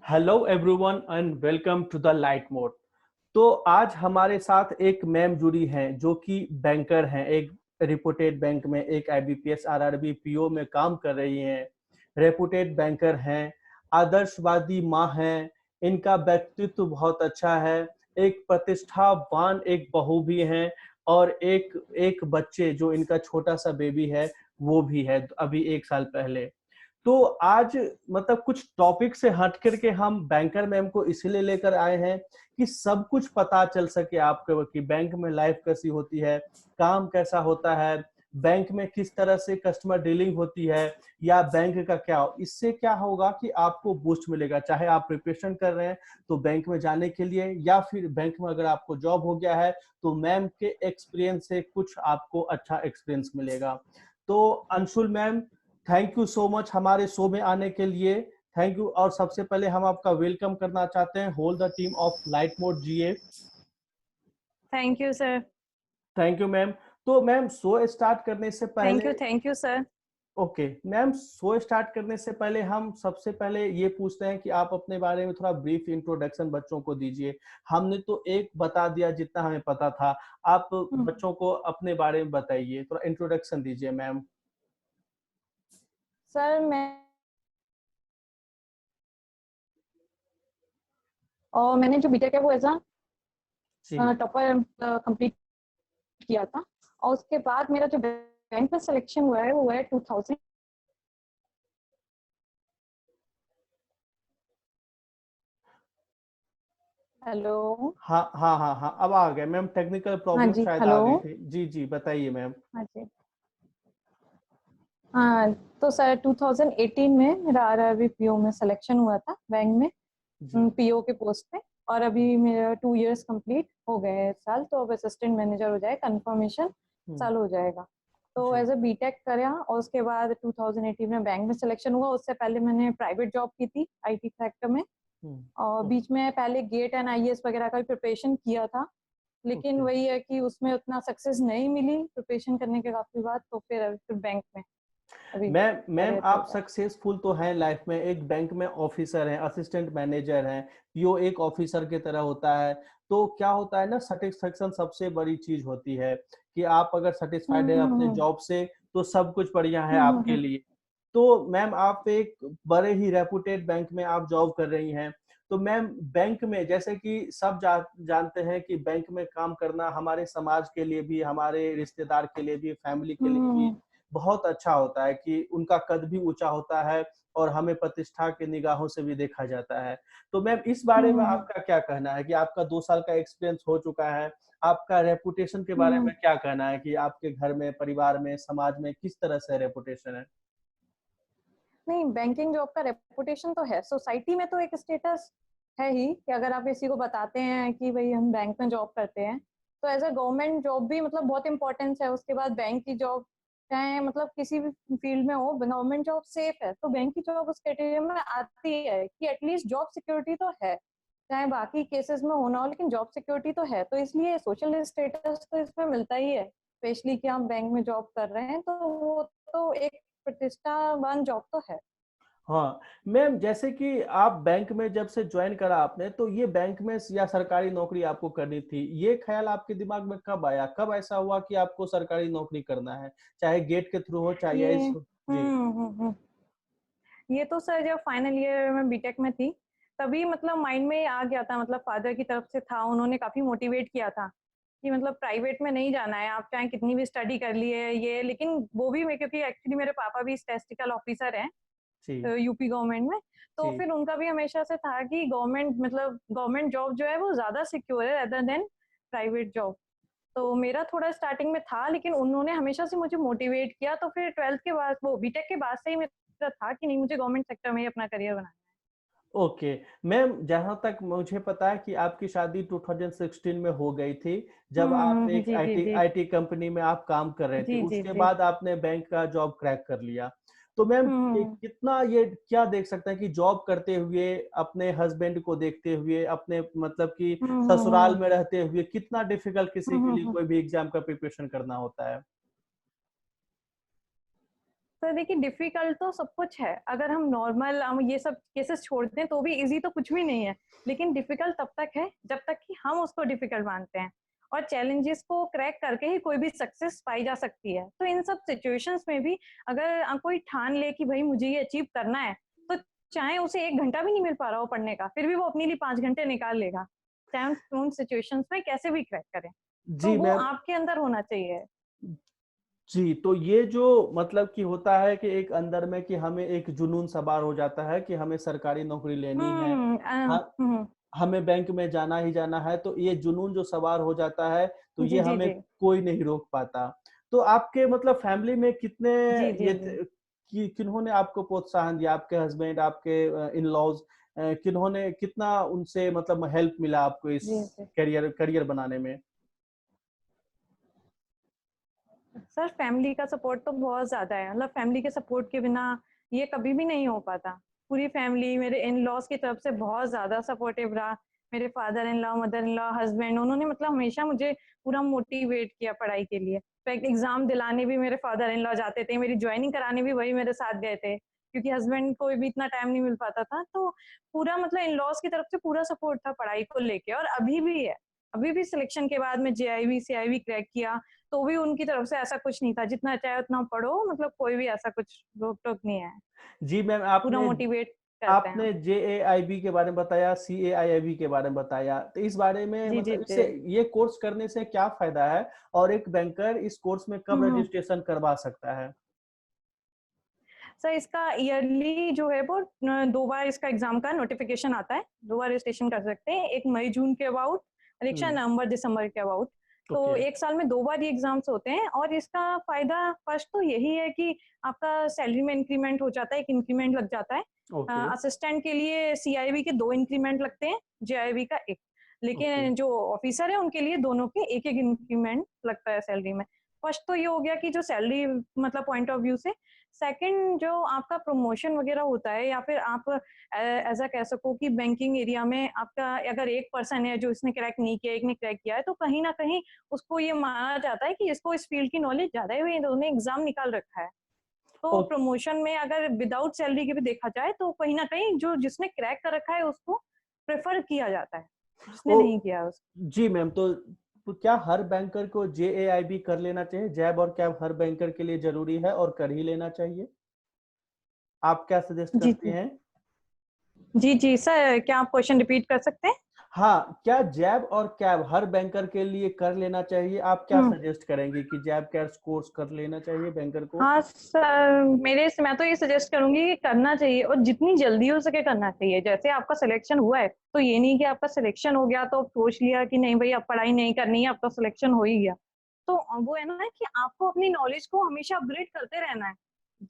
Hello everyone and welcome to the light mode. तो आज हमारे साथ एक मैम जुड़ी हैं जो कि बैंकर हैं, एक रिपोर्टेड बैंक में, एक आईबीपीएस आरआरबी पीओ में काम कर रही हैं, रेपुटेड बैंकर हैं, आदर्शवादी माँ हैं। इनका व्यक्तित्व बहुत अच्छा है। एक प्रतिष्ठावान एक बहू भी हैं और एक एक बच्चे जो इनका छोटा सा बेबी है वो भी है अभी 1 साल पहले। तो आज मतलब कुछ टॉपिक से हट करके हम बैंकर मैम को इसीलिए लेकर आए हैं कि सब कुछ पता चल सके आपको कि बैंक में लाइफ कैसी होती है, काम कैसा होता है, बैंक में किस तरह से कस्टमर डीलिंग होती है, या बैंक का क्या इससे क्या होगा कि आपको बूस्ट मिलेगा, चाहे आप प्रिपरेशन कर रहे हैं तो बैंक में जाने के लिए, या फिर बैंक में अगर आपको जॉब हो गया है तो मैम के एक्सपीरियंस से कुछ आपको अच्छा एक्सपीरियंस मिलेगा। तो Anshul ma'am, thank you so much हमारे शो में आने के लिए। Thank you. और सबसे पहले हम आपका वेलकम करना चाहते हैं whole the team of light mode जीए। Thank you sir. Thank you ma'am. तो मैम शो स्टार्ट करने से पहले thank you sir. Okay ma'am, show start करने से पहले हम सबसे पहले ये पूछते हैं कि आप अपने बारे में थोड़ा ब्रीफ इंट्रोडक्शन बच्चों को दीजिए। हमने तो एक बता दिया जितना हमें पता था, आप बच्चों को अपने बारे में बताइए, थोड़ा इंट्रोडक्शन दीजिए मैम। सर मैं और मैंने जो बीटेक है वो एज जी। टॉपर कंप्लीट किया था, और उसके बाद मेरा जो बैंक में सिलेक्शन हुआ है वो है 2000। हेलो। हाँ हाँ हाँ हाँ, अब आ गए मैम, टेक्निकल हाँ प्रॉब्लम जी, शायद आ हेलो। गई थी। जी जी बताइए मैम। हाँ जी। हाँ, तो सर 2018 में मेरा आरआरबी पीओ में सिलेक्शन हुआ था बैंक में, जी। पीओ के पोस्ट पे। और अभी मेरा 2 इयर्स कंप्लीट हो गए हैं इस साल, तो अब असिस्टेंट मैनेजर हो जाए, कंफर्मेशन हम्म। चालू हो जाएगा। तो जी। एज अ बीटेक करा और उसके बाद 2018 में बैंक में सिलेक्शन हुआ। उससे पहले मैंने प्राइवेट जॉब की थी आईटी सेक्टर में, और ओके। बीच में पहले गेट एंड आईएएस वगैरह का भी प्रिपरेशन किया था, लेकिन ओके वही है कि उसमें उतना सक्सेस नहीं मिली प्रिपरेशन करने के काफी बाद, तो फिर बैंक में अभी मैम मैम करियर चल आप रहा है। सक्सेसफुल तो हैं लाइफ में, एक बैंक में ऑफिसर हैं, असिस्टेंट मैनेजर हैं, पीओ एक ऑफिसर की तरह होता है। तो क्या होता है ना, सेटिस्फेक्शन सबसे बड़ी चीज होती है कि आप अगर सेटिस्फाइड है अपने हम्म जॉब से तो सब कुछ बढ़िया है हम्म आपके हम्म लिए। तो मैम आप एक बड़े ही रेपुटेड बैंक में आप जॉब कर रही हैं। तो मैम बैंक में जैसे कि सब जानते हैं कि बैंक में काम करना हमारे समाज के लिए भी, हमारे रिश्तेदार के लिए भी, फैमिली के लिए भी हम्म बहुत अच्छा होता है कि उनका कद भी ऊंचा होता है और हमें प्रतिष्ठा के निगाहों से भी देखा जाता है। तो मैम इस बारे में हम्म आपका क्या कहना है कि आपका 2 साल का एक्सपीरियंस हो चुका है, आपका रेपुटेशन के बारे हम्म। में क्या कहना है कि आपके घर में, परिवार में, समाज में किस तरह से रेपुटेशन है? नहीं, बैंकिंग जॉब का रेपुटेशन तो है, सोसाइटी में तो एक स्टेटस है ही कि अगर आप किसी को बताते हैं कि भाई हम बैंक में जॉब करते हैं, तो एज अ गवर्नमेंट जॉब भी मतलब बहुत इंपॉर्टेंस है। उसके बाद बैंक की जॉब, चाहे मतलब किसी भी फील्ड में हो, गवर्नमेंट जॉब सेफ है, तो बैंक की जॉब उस कैटेगरी में आती है कि एटलीस्ट जॉब सिक्योरिटी तो है। चाहे बाकी केसेस में होना हो, लेकिन जॉब सिक्योरिटी तो है, तो इसलिए सोशल स्टेटस तो इसमें मिलता ही है, स्पेशली कि आप बैंक में जॉब कर रहे हैं, तो वो तो एक प्रतिष्ठावान जॉब तो है। हाँ मैम, जैसे कि आप बैंक में जब से ज्वाइन करा आपने, तो ये बैंक में या सरकारी नौकरी आपको करनी थी, ये ख्याल आपके दिमाग में कब आया, कब ऐसा हुआ कि आपको सरकारी नौकरी करना है, चाहे गेट के थ्रू हो चाहे ये एस हो? जी। ये तो सर जब फाइनल ईयर में बीटेक में थी, तभी मतलब माइंड में आ गया था। मतलब फादर की तरफ से था, उन्होंने काफी मोटिवेट किया था कि मतलब प्राइवेट में नहीं जाना है, आप चाहे कितनी भी स्टडी कर लिए ये। लेकिन वो भी मैं, क्योंकि एक्चुअली मेरे पापा भी स्टैटिस्टिकल ऑफिसर हैं जी। यूपी गवर्नमेंट में, तो जी। फिर उनका भी हमेशा से था कि गवर्नमेंट मतलब गवर्नमेंट जॉब जो है वो ज्यादा सिक्योर है रेदर देन प्राइवेट जॉब। तो मेरा थोड़ा स्टार्टिंग में था, लेकिन उन्होंने हमेशा से मुझे मोटिवेट किया, तो फिर 12th के बाद, वो बीटेक के बाद से ही मेरा था कि नहीं, मुझे गवर्नमेंट सेक्टर में ही अपना करियर बनाना ओके मैम, जहां तक मुझे पता है कि आपकी शादी 2016 में हो गई थी, है। जब आप एक जी जी आईटी जी आईटी कंपनी में आप काम कर रहे थे, जी जी उसके जी। बाद आपने बैंक का जॉब क्रैक कर लिया। तो मैम हम्म कितना ये क्या देख सकते हैं कि जॉब करते हुए, अपने हस्बैंड को देखते हुए, अपने मतलब कि ससुराल हम्म में रहते हुए, कितना डिफिकल्ट किसी के लिए हम्म। कोई भी एग्जाम का प्रिपरेशन करना होता है? तो देखिए डिफिकल्ट तो सब कुछ है, अगर हम नॉर्मल हम ये सब केसेस छोड़ते हैं तो भी इजी तो कुछ भी नहीं है, लेकिन डिफिकल्ट तब तक है जब तक कि हम उसको डिफिकल्ट मानते हैं, और चैलेंजेस को क्रैक करके ही कोई भी सक्सेस पाई जा सकती है। तो इन सब सिचुएशंस में भी अगर कोई ठान ले कि भाई मुझे ये अचीव करना है, तो चाहे उसे 1 घंटा भी नहीं मिल पा रहा हो पढ़ने का, फिर भी वो अपने लिए 5 घंटे निकाल लेगा, चाहे उन सिचुएशंस में कैसे भी क्रैक करें। तो जी वो मैम। आपके अंदर होना चाहिए। जी, तो ये जो मतलब कि होता है कि एक अंदर में कि हमें एक जुनून सवार हो जाता है कि हमें सरकारी नौकरी लेनी है, हाँ, हम्म। हमें बैंक में जाना ही जाना है, तो ये जुनून जो सवार हो जाता है, तो ये जी जी हमें जी कोई नहीं रोक पाता। तो आपके मतलब फैमिली में कितने जी जी ये जी किन्होंने आपको प्रोत्साहन दिया? आपके हस्बैंड, आपके इन-लॉज़ किन्होंने कितना उनसे मतलब हेल्प मिला आपको इस जी जी। करियर करियर बनाने में? सर फैमिली का सपोर्ट तो बहुत ज़्यादा है, मतलब फैमिली के सपोर्ट के बिना ये कभी भी नहीं हो पाता। पूरी फैमिली मेरे इन-लॉज़ की तरफ से बहुत ज़्यादा सपोर्टिव रहा। मेरे father in law, mother in law, husband, उन्होंने मतलब हमेशा मुझे पूरा मोटिवेट किया पढ़ाई के लिए। इनफैक्ट एग्ज़ाम दिलाने भी मेरे फादर इन लॉ जाते थे, मेरी जॉइनिंग कराने भी वही मेरे साथ गए थे, क्योंकि हस्बैंड को भी इतना टाइम नहीं मिल पाता था। तो पूरा मतलब इन-लॉज़ की तरफ से पूरा सपोर्ट था पढ़ाई को लेके, और अभी भी है। अभी भी सिलेक्शन के बाद मैं जेआईवी, सीआईवी क्रैक किया, तो भी उनकी तरफ से ऐसा कुछ नहीं था, जितना चाहे उतना पढ़ो, मतलब कोई भी ऐसा कुछ रोक-टोक नहीं है। जी मैम, पूरा आपने मोटिवेट करते हैं। आपने जेएआईबी के बारे में बताया, सीएआईआईबी के बारे में बताया, तो इस बारे में जी, जी, मतलब जी। इससे ये कोर्स करने से क्या फ़ायदा है? और एक बैंकर इस कोर्स में कब हुँ। रजिस्ट्रेशन करवा सकता है? सर इसका ईयरली जो है वो 2 बार इसका एग्ज़ाम का नोटिफ़िकेशन आता है, 2 बार रजिस्ट्रेशन कर सकते हैं, एक मई-जून के अबाउट और एक शायद हुँ, नवंबर-दिसंबर के अबाउट। तो ओके, 1 साल में 2 बार ये एग्ज़ाम्स होते हैं, और इसका फ़ायदा फर्स्ट तो यही है कि आपका सैलरी में इंक्रीमेंट हो जाता है, एक इंक्रीमेंट लग जाता है। ओके, असिस्टेंट के लिए सीआईबी के 2 इंक्रीमेंट लगते हैं, जेआईबी का 1। ओके, लेकिन जो ऑफिसर है उनके लिए दोनों के 1-1 इंक्रीमेंट लगता है सैलरी में। फर्स्ट तो ये हो गया कि जो सैलरी मतलब पॉइंट ऑफ व्यू से। सेकंड जो आपका प्रमोशन वगैरह होता है, या फिर आप ऐसा कह सको कि बैंकिंग एरिया में आपका अगर एक पर्सन है जो इसने क्रैक नहीं किया, एक ने क्रैक किया है, तो कहीं ना कहीं उसको ये माना जाता है कि इसको इस फील्ड की नॉलेज ज्यादा है, उन्होंने एग्जाम निकाल रखा है। ओ तो प्रमोशन में अगर विदाउट सैलरी के भी देखा जाए, तो कहीं ना कहीं जो जिसने क्रैक कर रखा है उसको प्रेफर किया जाता है, जिसने ओ नहीं किया उसको। जी मैम, तो क्या हर बैंकर को जेएआईबी कर लेना चाहिए? जैब और कैब हर बैंकर के लिए ज़रूरी है और कर ही लेना चाहिए? आप क्या सजेस्ट जी करती जी हैं? जी जी सर, क्या आप क्वेश्चन रिपीट कर सकते हैं? हाँ, क्या जैब और कैब हर बैंकर के लिए कर लेना चाहिए? आप क्या हम्म। सजेस्ट करेंगी कि जैब कैब कोर्स कर लेना चाहिए बैंकर को? हाँ सर, मेरे से मैं तो ये सजेस्ट करूंगी कि करना चाहिए, और जितनी जल्दी हो सके करना चाहिए। जैसे आपका सिलेक्शन हुआ है, तो ये नहीं कि आपका सिलेक्शन हो गया तो सोच लिया कि नहीं भाई अब पढ़ाई नहीं करनी है, अब तो सिलेक्शन हो ही गया। तो वो है ना कि आपको अपनी नॉलेज को हमेशा अपग्रेड करते रहना है।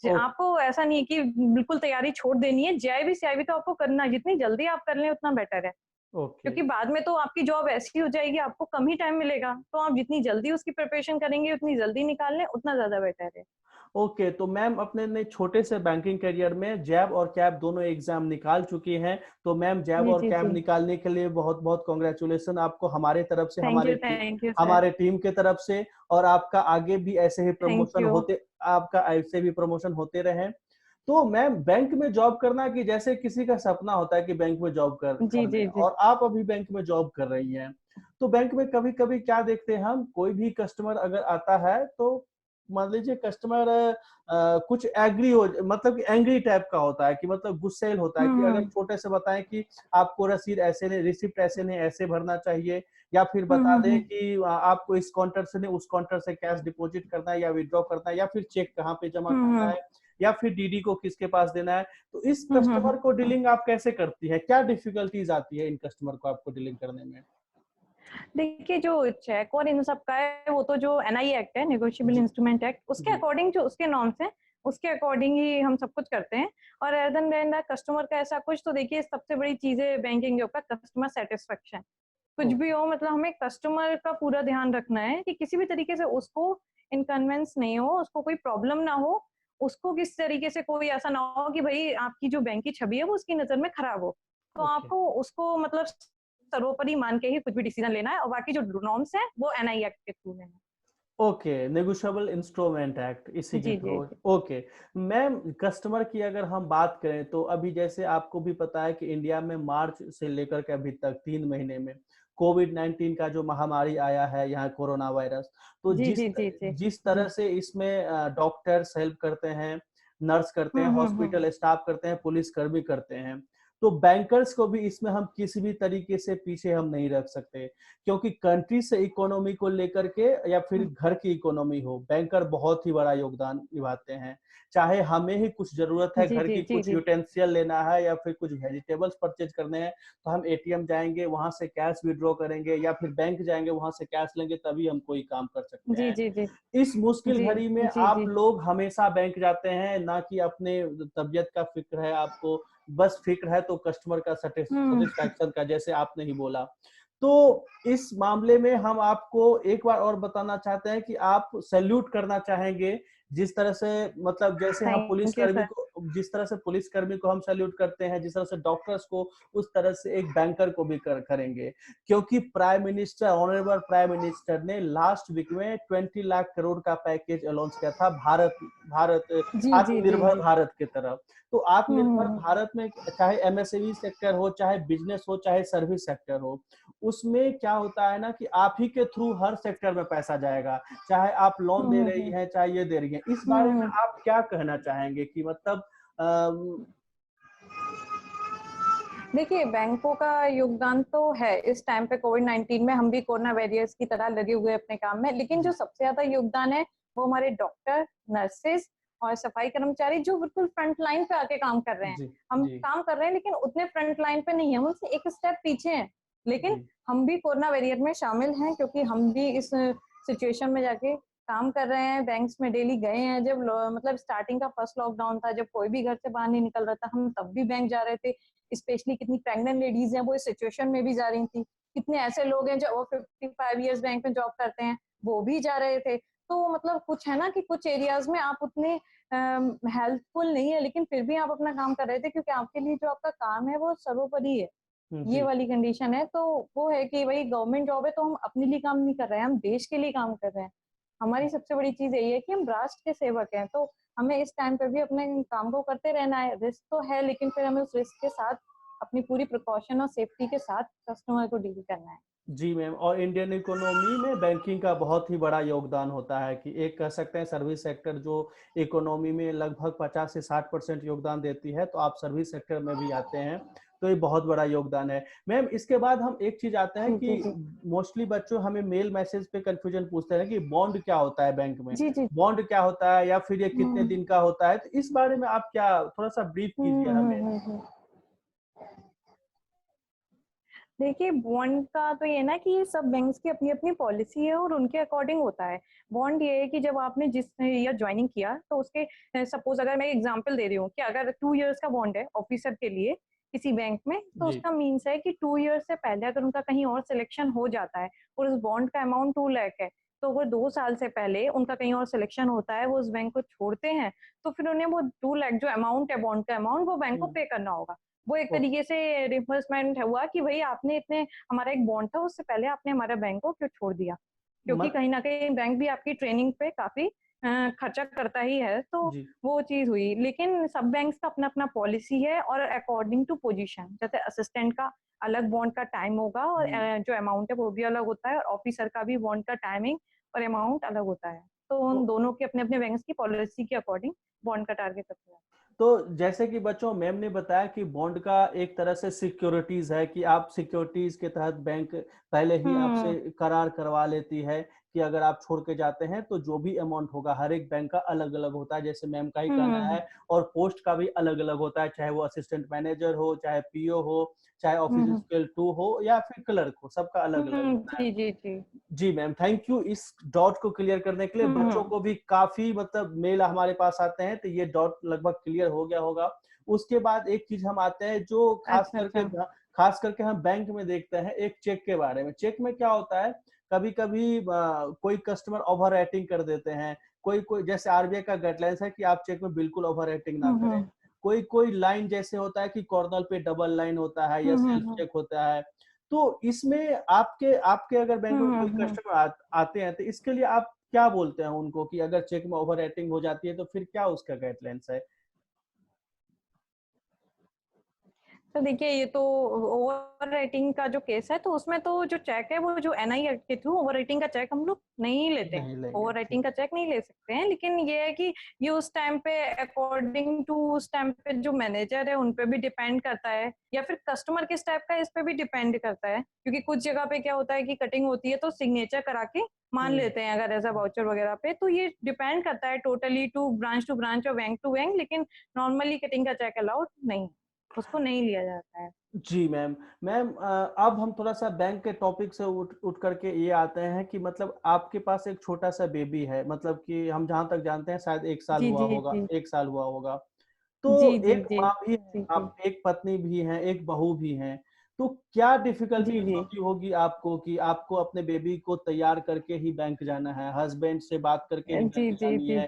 ओ आपको ऐसा नहीं है कि बिल्कुल तैयारी छोड़ देनी है। जेआईबी सीआईबी तो आपको करना है, जितनी जल्दी आप कर लें उतना बेटर है, ओके। क्योंकि बाद में तो आपकी जॉब ऐसी हो जाएगी, आपको कम ही टाइम मिलेगा। तो आप जितनी जल्दी उसकी प्रिपरेशन करेंगे, उतनी जल्दी निकाल लें, उतना ज्यादा बेटर है। ओके, तो मैम अपने ने छोटे से बैंकिंग करियर में जैब और कैब दोनों एग्ज़ाम निकाल चुकी हैं, तो मैम जैब जी और जी कैब जी। निकालने के लिए बहुत-बहुत कांग्रेचुलेशन आपको हमारे तरफ से, थैंक यू सर। हमारे टीम के तरफ से और आपका आगे भी ऐसे ही थैंक प्रमोशन यू। होते आपका ऐसे भी प्रमोशन होते रहें। तो मैम बैंक में जॉब करना कि जैसे किसी का सपना होता है कि बैंक में जॉब जी कर लें जी जी। और आप अभी बैंक में जॉब कर रही हैं। तो बैंक में कभी-कभी क्या देखते हैं हम, कोई भी कस्टमर अगर आता है तो मान लीजिए कस्टमर कुछ एग्री हो मतलब कि एंग्री टाइप का होता है कि मतलब गुस्सैल होता है कि अगर हम्म छोटे से बताएं कि आपको रसीद ऐसे नहीं, रिसिप्ट ऐसे नहीं, ऐसे भरना चाहिए, या फिर बता दें हम्म। कि आपको इस काउंटर से नहीं उस काउंटर से कैश डिपॉजिट करना है या विड्रॉ करना है या फिर चेक कहाँ पे जमा करना हम्म है या फिर डीडी को किसके पास देना है। तो इस हम्म। कस्टमर को डीलिंग आप कैसे करती है? क्या डिफिकल्टीज आती है इन कस्टमर को आपको डीलिंग करने में? देखिए जो चेक और इन सब का है, वो तो जो एनआई एक्ट है, नेगोशिएबल जी, इंस्ट्रूमेंट एक्ट, उसके जी, अकॉर्डिंग जो उसके नॉर्म्स हैं, उसके अकॉर्डिंग ही हम सब कुछ करते हैं। और अदर देन दैट कस्टमर का ऐसा कुछ, तो देखिए सबसे बड़ी चीज है बैंकिंग जॉब का कस्टमर सेटिस्फेक्शन। कुछ भी ओके, हो, मतलब हमें कस्टमर का पूरा ध्यान रखना है कि किसी भी तरीके से उसको इनकन्वेंस नहीं हो, उसको कोई प्रॉब्लम ना हो, उसको किस तरीके से कोई ऐसा ना हो कि भाई आपकी जो बैंक की छवि है वो उसकी नज़र में खराब हो। तो ओके। आपको उसको मतलब सर्वोपरि मान के ही कुछ भी डिसीजन लेना है, और बाकी जो नॉर्म्स हैं वो एनआई एक्ट के थ्रू लेना है। ओके, नेगोशिएबल इंस्ट्रूमेंट एक्ट इसी के जी थ्रू। जी जी ओके मैम, कस्टमर की अगर हम बात करें तो अभी जैसे आपको भी पता है कि इंडिया में मार्च से लेकर के अभी तक 3 महीने में कोविड-19 का जो महामारी आया है, यहाँ कोरोना वायरस, तो जी जिस जी जी जी जिस जी। तरह से इसमें डॉक्टर्स हेल्प करते हैं, नर्स करते हैं, हम्म। हॉस्पिटल स्टाफ करते हैं, पुलिसकर्मी करते हैं, तो बैंकर्स को भी इसमें हम किसी भी तरीके से पीछे हम नहीं रख सकते। क्योंकि कंट्री से इकोनॉमी को लेकर के या फिर घर की इकोनॉमी हो, बैंकर बहुत ही बड़ा योगदान निभाते हैं। चाहे हमें ही कुछ ज़रूरत है, जी घर जी की जी कुछ जी यूटेंसियल लेना है या फिर कुछ वेजिटेबल्स परचेज़ करने हैं, तो हम एटीएम जाएँगे, वहाँ से कैश विथड्रॉ करेंगे या फिर बैंक जाएँगे, वहाँ से कैश लेंगे तभी हम कोई काम कर सकते जी हैं। जी जी इस मुश्किल जी घड़ी में जी आप जी लोग हमेशा बैंक जाते हैं, ना कि अपने तबीयत का फ़िक्र है आपको, बस फ़िक्र है तो कस्टमर का हम्म। सैटिस्फैक्शन का, जैसे आपने ही बोला। तो इस मामले में हम आपको एक बार और बताना चाहते हैं कि आप सैल्यूट करना चाहेंगे, जिस तरह से मतलब जैसे हम थैंक यू पुलिसकर्मी सर। को जिस तरह से पुलिसकर्मी को हम सैल्यूट करते हैं, जिस तरह से डॉक्टर्स को, उस तरह से एक बैंकर को भी करेंगे। क्योंकि ऑनरेबल प्राइम मिनिस्टर ने लास्ट वीक में 20 लाख करोड़ का पैकेज अनाउंस किया था भारत भारत जी जी जी आत्मनिर्भर जी। भारत की तरफ। तो आत्मनिर्भर हम्म। भारत में चाहे एमएसएमई सेक्टर हो, चाहे बिजनेस हो, चाहे सर्विस सेक्टर हो, उसमें क्या होता है ना कि आप ही के थ्रू हर सेक्टर में पैसा जाएगा, चाहे आप लोन दे रही हम्म। हैं, चाहे ये दे रही हैं। इस बारे में हम्म। आप क्या कहना चाहेंगे कि मतलब अम, देखिए, बैंकों का योगदान तो है इस टाइम पे कोविड-19 में। हम भी कोरोना वॉरियर्स की तरह लगे हुए अपने काम में, लेकिन जो जी, सबसे ज्यादा योगदान है वो हमारे डॉक्टर, नर्सेस और सफाई कर्मचारी जो बिल्कुल फ्रंट लाइन पे आके काम कर रहे हैं। जी, हम जी, काम कर रहे हैं लेकिन उतने फ्रंट लाइन पे नहीं है, हम उनसे एक स्टेप पीछे हैं। लेकिन जी, हम भी कोरोना वॉरियर में शामिल हैं क्योंकि हम भी इस सिचुएशन में जाके काम कर रहे हैं, बैंक्स में डेली गए हैं। जब मतलब स्टार्टिंग का फर्स्ट लॉकडाउन था, जब कोई भी घर से बाहर नहीं निकल रहा था, हम तब भी बैंक जा रहे थे। स्पेशली कितनी प्रेग्नेंट लेडीज हैं वो इस सिचुएशन में भी जा रही थी। कितने ऐसे लोग हैं जो ओवर 55 इयर्स बैंक में जॉब करते हैं, वो भी जा रहे थे। तो मतलब कुछ है ना कि कुछ एरियाज में आप उतने हेल्पफुल नहीं है, लेकिन फिर भी आप अपना काम कर रहे थे क्योंकि आपके लिए जो आपका काम है वो सर्वोपरि है। ये जी। वाली कंडीशन है। तो वो है कि भाई गवर्नमेंट जॉब है तो हम अपने लिए काम नहीं कर रहे हैं, हम देश के लिए काम कर रहे हैं। हमारी सबसे बड़ी चीज यही है कि हम राष्ट्र के सेवक हैं, तो हमें इस टाइम पे भी अपने काम को करते रहना है। रिस्क तो है लेकिन फिर हमें उस रिस्क के साथ अपनी पूरी प्रिकॉशन और सेफ्टी के साथ कस्टमर को डील करना है। जी मैम, और इंडियन इकोनॉमी में बैंकिंग का बहुत ही बड़ा योगदान होता है कि एक कह सकते हैं सर्विस सेक्टर जो इकोनॉमी में लगभग 50 से 60% योगदान देती है, तो आप सर्विस सेक्टर में भी आते हैं, तो ये बहुत बड़ा योगदान है। मैम इसके बाद हम एक चीज़ आते हैं जी जी कि जी मोस्टली बच्चों हमें मेल मैसेज पे कन्फ्यूजन पूछते हैं कि बॉन्ड क्या होता है बैंक में? जी जी। बॉन्ड क्या होता है या फिर ये कितने हम्म दिन का होता है? तो इस बारे में आप क्या थोड़ा-सा ब्रीफ कीजिए हमें। हम्म। देखिए, बॉन्ड का तो ये है ना कि ये सब बैंक्स की अपनी-अपनी पॉलिसी है और उनके अकॉर्डिंग होता है। बॉन्ड ये है कि जब आपने जिस ईयर जॉइनिंग किया तो उसके सपोज़ अगर मैं एग्ज़ाम्पल दे रही हूँ कि अगर 2 इयर्स का बॉन्ड है ऑफिसर के लिए किसी बैंक में, तो जी, उसका मीन्स है कि 2 इयर्स से पहले अगर उनका कहीं और सिलेक्शन हो जाता है और उस बॉन्ड का अमाउंट 2 लाख है, तो अगर 2 साल से पहले उनका कहीं और सिलेक्शन होता है, वो उस बैंक को छोड़ते हैं, तो फिर उन्हें वो 2 लाख जो अमाउंट है बॉन्ड का अमाउंट, वो बैंक को हुँ, पे करना होगा। वो एक ओके, तरीके से रिइंबर्समेंट हुआ कि भई आपने इतने हमारा एक बॉन्ड था उससे पहले आपने हमारा बैंक को क्यों छोड़ दिया? क्योंकि मत कहीं न कहीं बैंक भी आपकी ट्रेनिंग पे काफ़ी खर्चा करता ही है, तो जी, वो चीज़ हुई। लेकिन सब बैंक्स का अपना-अपना पॉलिसी है और अकॉर्डिंग टू पोज़ीशन जैसे असिस्टेंट का अलग बॉन्ड का टाइम होगा और हुँ। जो अमाउंट है वो भी अलग होता है और ऑफिसर का भी बॉन्ड का टाइमिंग और अमाउंट अलग होता है। तो तो उन दोनों के अपने-अपने बैंक्स की पॉलिसी के अकॉर्डिंग बॉन्ड का टारगेट रखा जाता है। तो जैसे कि बच्चों मैम ने बताया कि बॉन्ड का एक तरह से सिक्योरिटीज है कि आप सिक्योरिटीज के तहत बैंक पहले ही आपसे हुँ, करार करवा लेती है कि अगर आप छोड़ के जाते हैं तो जो भी अमाउंट होगा हर एक बैंक का अलग अलग होता है, जैसे मैम का ही हुँ, कहना हुँ, है। और पोस्ट का भी अलग अलग होता है, चाहे वो असिस्टेंट मैनेजर हो, चाहे पीओ हो, चाहे हुँ, ऑफिस हुँ, स्केल 2 हो या फिर क्लर्क हो, सबका अलग अलग हुँ, होता है। जी, जी, जी। जी मैम, थैंक यू इस डॉट को क्लियर करने के लिए। हुँ, बच्चों हुँ। को भी काफ़ी मतलब मेल हमारे पास आते हैं, तो ये डॉट लगभग क्लियर हो गया होगा। उसके बाद एक चीज़ हम आते हैं जो अच्छा, अच्छा। ख़ास करके हम बैंक में देखते हैं, एक चेक के बारे में। चेक में क्या होता है, कभी-कभी कोई कस्टमर ओवर राइटिंग कर देते हैं, कोई जैसे आरबीआई का गाइडलाइंस है कि आप चेक में बिल्कुल ओवर राइटिंग ना हुँ, करें। हुँ। कोई लाइन जैसे होता है कि कॉर्नर पे डबल लाइन होता है या हुँ, हुँ, सेल्फ हुँ। चेक होता है। तो इसमें आपके आपके अगर बैंक हुँ, में हुँ, कोई हुँ। कस्टमर आते हैं तो इसके लिए आप क्या बोलते हैं उनको कि अगर चेक में ओवर रेटिंग हो जाती है तो फिर क्या उसका गाइडलाइंस है? तो देखिए, ये तो ओवर रेटिंग का जो केस है, तो उसमें तो जो चेक है वो जो एनआई एक्ट के थ्रू ओवर रेटिंग का चेक हम लोग नहीं लेते हैं। नहीं लेंगे, ओवर ठीक। रेटिंग का चेक नहीं ले सकते हैं, लेकिन ये है कि ये उस टाइम पे अकॉर्डिंग टू उस टाइम पे जो मैनेजर है उन पे भी डिपेंड करता है, या फिर कस्टमर किस टाइप का है इस पे भी डिपेंड करता है। क्योंकि कुछ जगह पे क्या होता है कि कटिंग होती है तो सिग्नेचर करा के मान हुँ, लेते हैं अगर ऐसा वाउचर वगैरह पे, तो ये डिपेंड करता है टोटली टू ब्रांच और बैंक टू बैंक, लेकिन नॉर्मली कटिंग का चेक अलाउड नहीं है, उसको नहीं लिया जाता है। जी मैम। मैम अब हम थोड़ा-सा बैंक के टॉपिक से उठ उठ करके ये आते हैं कि मतलब आपके पास एक छोटा-सा बेबी है, मतलब कि हम जहाँ तक जानते हैं शायद 1 साल जी, हुआ जी, होगा, जी। 1 साल हुआ होगा। जी, तो जी, एक जी। माँ भी है, जी, जी। आप एक पत्नी भी हैं, एक बहू भी हैं, तो क्या जी, डिफ़िकल्टीज़ जी। होती होगी आपको कि आपको अपने बेबी को तैयार करके ही बैंक जाना है, हस्बैंड से बात करके ही जी, बैंक जी, जानी जी। है,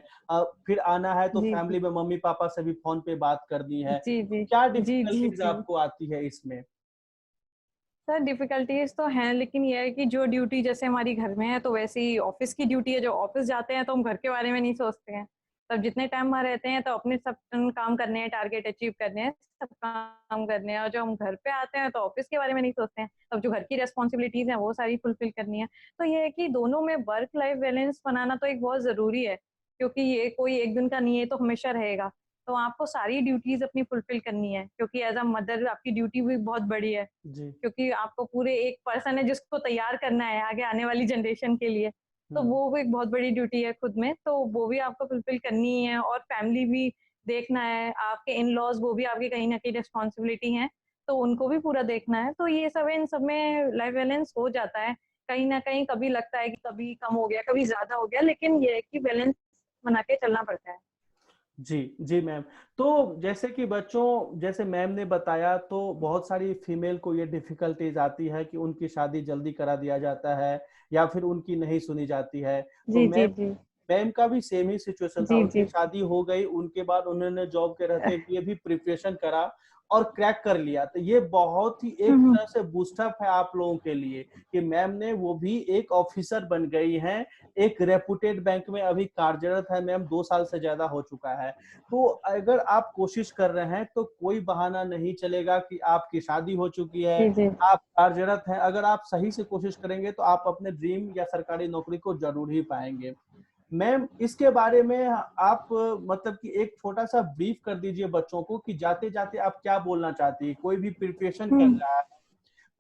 फिर आना है तो जी, जी। फैमिली में मम्मी-पापा से भी फ़ोन पे बात करनी है, जी, तो जी। क्या जी, जी, डिफ़िकल्टीज़ जी। आपको आती है इसमें? सर डिफ़िकल्टीज़ तो हैं, लेकिन ये है कि जो ड्यूटी जैसे हमारी घर में है, तो वैसे ही ऑफ़िस की ड्यूटी है, जो ऑफ़िस जाते हैं तो हम घर के बारे में नहीं सोचते हैं। तब जितने टाइम वहाँ रहते हैं तो अपने सब काम करने हैं, टारगेट अचीव करने हैं, सब काम करने हैं, और जब हम घर पे आते हैं तो ऑफ़िस के बारे में नहीं सोचते हैं। तब जो घर की रिस्पॉन्सिबिलिटीज़ हैं वो सारी फुलफ़िल करनी है। तो ये है कि दोनों में वर्क लाइफ़ बैलेंस बनाना तो एक बहुत ज़रूरी है, क्योंकि ये कोई एक दिन का नहीं है, ये तो हमेशा रहेगा। तो आपको सारी ड्यूटीज़ अपनी फुलफ़िल करनी है, क्योंकि एज़ अ मदर आपकी ड्यूटी भी बहुत बड़ी है। जी। क्योंकि आपको पूरे एक पर्सन है जिसको तैयार करना है आगे आने वाली जनरेशन के लिए। तो हुँ। वो भी एक बहुत बड़ी ड्यूटी है खुद में, तो वो भी आपको फुलफिल करनी ही है, और फैमिली भी देखना है, आपके इन-लॉज़ वो भी आपकी कहीं न कहीं रिस्पॉन्सिबिलिटी है, तो उनको भी पूरा देखना है। तो ये सब है, इन सब में लाइफ बैलेंस हो जाता है। कहीं न कहीं कभी लगता है कि कभी कम हो गया, कभी ज़्यादा हो गया, लेकिन ये है कि बैलेंस बना के चलना पड़ता है। जी, जी मैम। तो जैसे कि बच्चों जैसे मैम ने बताया तो बहुत सारी फीमेल को ये डिफ़िकल्टीज़ आती है कि उनकी शादी जल्दी करा दिया जाता है या फिर उनकी नहीं सुनी जाती है। तो जी, जी, मैम जी। मैम का भी सेम ही सिचुएशन था, जी, उनकी जी। शादी हो गई, उनके बाद उन्होंने जॉब के रहते हुए भी प्रिपरेशन करा और क्रैक कर लिया। तो ये बहुत ही हुँ, एक हुँ। तरह से बूस्ट अप है आप लोगों के लिए कि मैम ने वो भी एक ऑफिसर बन गई हैं, एक रेप्यूटेड बैंक में अभी कार्यरत है मैम, 2 साल से ज़्यादा हो चुका है। तो अगर आप कोशिश कर रहे हैं तो कोई बहाना नहीं चलेगा कि आपकी शादी हो चुकी है, जी, जी। आप कार्यरत हैं। अगर आप सही से कोशिश करेंगे तो आप अपने ड्रीम या सरकारी नौकरी को ज़रूर ही पाएँगे। मैम इसके बारे में आप मतलब कि एक छोटा-सा ब्रीफ कर दीजिए बच्चों को कि जाते-जाते आप क्या बोलना चाहती हैं? कोई भी प्रिपरेशन कर हुँ। रहा है,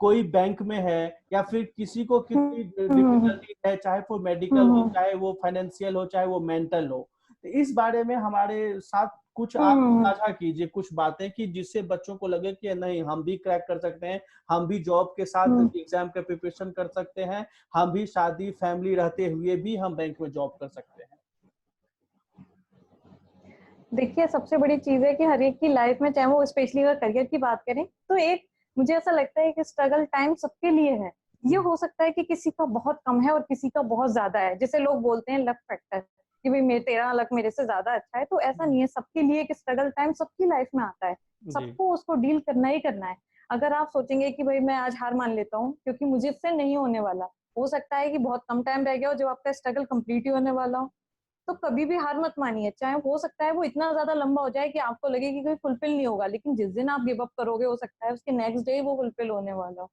कोई बैंक में है या फिर किसी को हुँ, कितनी हुँ, हुँ। डिफ़िकल्टी है, चाहे वो हुँ, मेडिकल हो, हुँ। चाहे वो फाइनेंशियल हो, चाहे वो मेंटल हो। तो इस बारे में हमारे साथ कुछ हुँ, आप हुँ, हुँ। साझा कीजिए कुछ बातें कि जिससे बच्चों को लगे कि नहीं हम भी क्रैक कर सकते हैं, हम भी जॉब के साथ हुँ। एग्ज़ाम का प्रिपरेशन कर सकते हैं, हम भी शादी, फैमिली रहते हुए भी हम बैंक में जॉब कर सकते हैं। देखिए, सबसे बड़ी चीज़ है कि हर एक की लाइफ में, चाहे वो स्पेशली अगर करियर की बात करें, तो एक मुझे ऐसा लगता है कि स्ट्रगल टाइम सबके लिए है। ये हुँ, हो सकता है कि किसी का बहुत कम है और किसी का बहुत ज़्यादा है। जैसे लोग बोलते हैं लक फैक्टर कि भई तेरा लक मेरे से ज़्यादा अच्छा है, तो ऐसा हुँ। नहीं है। सबके लिए एक स्ट्रगल टाइम सबकी लाइफ में आता है। जी, सबको उसको डील करना ही करना है। अगर आप सोचेंगे कि भई मैं आज हार मान लेता हूँ क्योंकि मुझे इससे नहीं होने वाला, हो सकता है कि बहुत कम टाइम रह गया हो जब आपका स्ट्रगल कंप्लीट ही होने वाला हो। तो कभी भी हार मत मानिए, चाहे हो सकता है वो इतना ज़्यादा लंबा हो जाए कि आपको लगे कि कोई फुलफिल नहीं होगा, लेकिन जिस दिन आप गिव अप करोगे हो सकता है उसके नेक्स्ट डे ही वो फुलफिल होने वाला हो।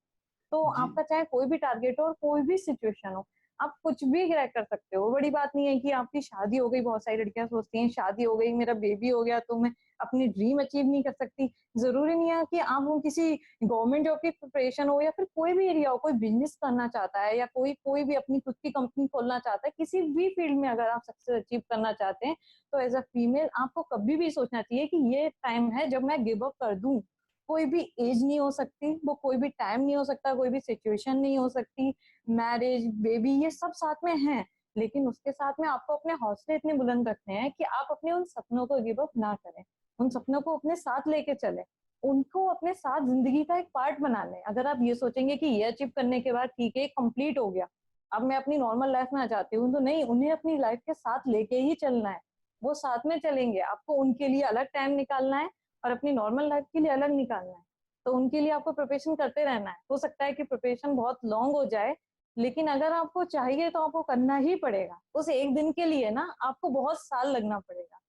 तो जी। आपका चाहे कोई भी टारगेट हो और कोई भी सिचुएशन हो, आप कुछ भी क्रैक कर सकते हो। बड़ी बात नहीं है कि आपकी शादी हो गई, बहुत सारी लड़कियाँ सोचती हैं शादी हो गई, मेरा बेबी हो गया तो मैं अपनी ड्रीम अचीव नहीं कर सकती। ज़रूरी नहीं है कि आप वो किसी गवर्नमेंट जॉब की प्रिपरेशन हो या फिर कोई भी एरिया हो, कोई बिज़नेस करना चाहता है या कोई कोई भी अपनी खुद की कंपनी खोलना चाहता है, किसी भी फील्ड में अगर आप सक्सेस अचीव करना चाहते हैं, तो एज़ अ फीमेल आपको कभी भी सोचना चाहिए कि ये टाइम है जब मैं गिव अप कर दूँ। कोई भी एज नहीं हो सकती, वो कोई भी टाइम नहीं हो सकता, कोई भी सिचुएशन नहीं हो सकती, मैरिज, बेबी ये सब साथ में हैं, लेकिन उसके साथ में आपको अपने हौसले इतने बुलंद रखने हैं कि आप अपने उन सपनों को गिव अप ना करें, उन सपनों को अपने साथ लेके चलें, उनको अपने साथ ज़िंदगी का एक पार्ट बना लें। अगर आप ये सोचेंगे कि ये अचीव करने के बाद ठीक है, ये कंप्लीट हो गया, अब मैं अपनी नॉर्मल लाइफ में आ जाती हूँ, तो नहीं, उन्हें अपनी लाइफ के साथ लेके ही चलना है। वो साथ में चलेंगे, आपको उनके लिए अलग टाइम निकालना है और अपनी नॉर्मल लाइफ के लिए अलग निकालना है। तो उनके लिए आपको प्रिपरेशन करते रहना है। हो सकता है कि प्रिपरेशन बहुत लॉन्ग हो जाए, लेकिन अगर आपको चाहिए तो आपको करना ही पड़ेगा। उस एक दिन के लिए ना आपको बहुत साल लगना पड़ेगा।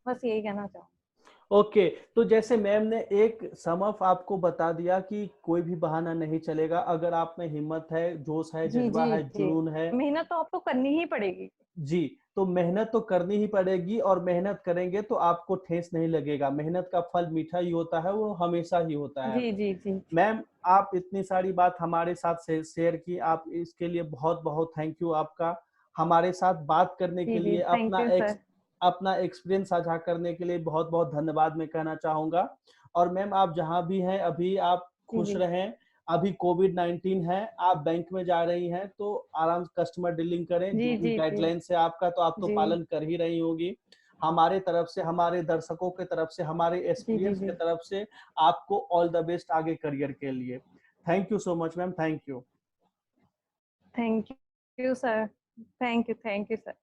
बस यही कहना चाहूँगी। ओके, तो जैसे मैम ने एक सम ऑफ आपको बता दिया कि कोई भी बहाना नहीं चलेगा, अगर आप में हिम्मत है, जोश है, जी, जज्बा जी, है, जी। जुनून है। मेहनत तो आपको करनी ही पड़ेगी। जी, तो मेहनत तो करनी ही पड़ेगी और मेहनत करेंगे तो आपको ठेस नहीं लगेगा। मेहनत का फल मीठा ही होता है, वो हमेशा ही होता है। जी, जी, जी, जी। मैम, आप इतनी सारी बात हमारे साथ शेयर की, आप इसके लिए बहुत-बहुत थैंक यू आपका। हमारे साथ बात करने जी, के जी। लिए, थैंक यू सर। अपना एक्सपीरियंस साझा करने के लिए बहुत-बहुत धन्यवाद मैं कहना चाहूँगा। और मैम, आप जहाँ भी हैं अभी, आप जी, खुश जी। रहें। अभी कोविड-19 है, आप बैंक में जा रही हैं तो आराम से कस्टमर डीलिंग करें, जी, जो भी जी, जी। गाइडलाइंस है आपका तो आप तो जी। पालन कर ही रही होंगी। हमारे तरफ से, हमारे दर्शकों की तरफ से, हमारे जी, जी, एक्सपीरियंस जी। की तरफ से आपको ऑल द बेस्ट आगे करियर के लिए। Thank you so much ma'am, thank you. Thank you sir. Thank you sir.